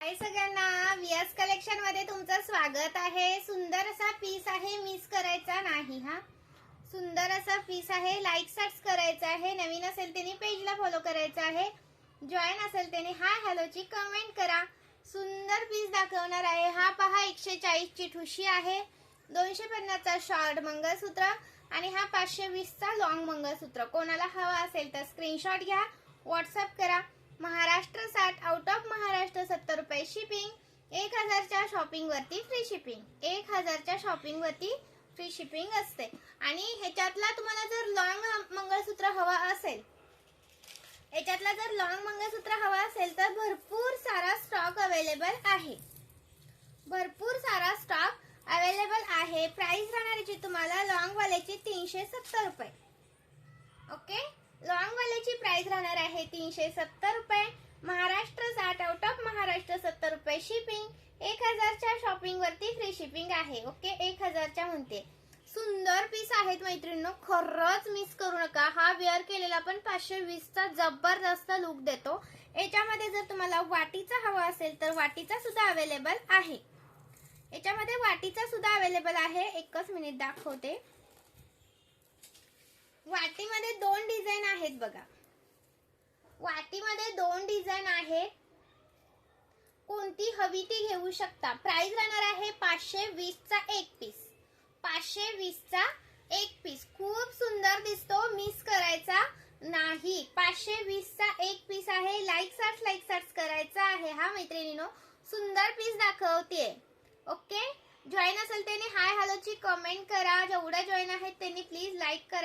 हाय सगळ्यांना, वियास कलेक्शन मध्ये तुमचं स्वागत आहे। सुंदर असा पीस आहे, मिस करायचा नाही हा। सुंदर असा पीस आहे, लाईक सर्च करायचा आहे। नवीन असेल त्याने पेजला फॉलो करायचं आहे। जॉईन असेल त्याने हाय हॅलो ची कमेंट करा। सुंदर पीस दाखवणार आहे। हा पहा 140 ची ठुशी आहे, 250 चा शॉर्ट मंगळसूत्र आणि हा 520 चा लॉंग मंगळसूत्र। कोणाला हवा असेल तर स्क्रीनशॉट घ्या, व्हॉट्सअप करा। महाराष्ट्र 60, आउट ऑफ महाराष्ट्र 70 रुपये शिपिंग। 1000 च्या शॉपिंग वरती फ्री शिपिंग, 1000 च्या शॉपिंग वरती फ्री शिपिंग असते। आणि ह्याच्यातला तुम्हाला जर लॉंग मंगळसूत्र हवा असेल, ह्याच्यातला जर लॉंग मंगळसूत्र हवा असेल तर भरपूर सारा स्टॉक अवेलेबल आहे। भरपूर सारा स्टॉक अवेलेबल आहे। प्राइस राहणार आहे तुम्हाला लॉंग वाल्याची 370 रुपये। ओके, लॉंग वाल्याची प्राइस राहणार आहे 370 रुपये। महाराष्ट्र 60, आउट ऑफ महाराष्ट्र 70 रुपये शिपिंग। 1000 च्या शॉपिंग वरती फ्री शिपिंग आहे। ओके, 1000 च्या म्हणते। सुंदर पीस आहेत मैत्रिणींनो, खरंच मिस करू नका। हा वेअर केलेला पण 520 चा जबरदस्त लुक देतो। याच्यामध्ये जर तुम्हाला वाटीचा हवा असेल तर वाटीचा सुद्धा अवेलेबल आहे। याच्यामध्ये वाटीचा सुद्धा अवेलेबल आहे। एकच मिनिट दाखवते। वाटीमध्ये 2 डिझाइन आहेत बघा। वाटीमध्ये 2 डिझाइन आहेत, कोणती हवी ती घेऊ शकता। प्राइस राहणार आहे 520 चा एक पीस। 520 चा एक पीस खूप सुंदर दिसतो, मिस करायचा नाही। 520 चा एक पीस आहे। लाईक सर्च करायचा आहे हा मैत्रिणींनो। सुंदर पीस दाखवते। ओके, जॉईन असेल त्याने हाय हॅलो ची कमेंट करा। जेवढे जॉईन आहेत त्यांनी प्लीज लाईक करा।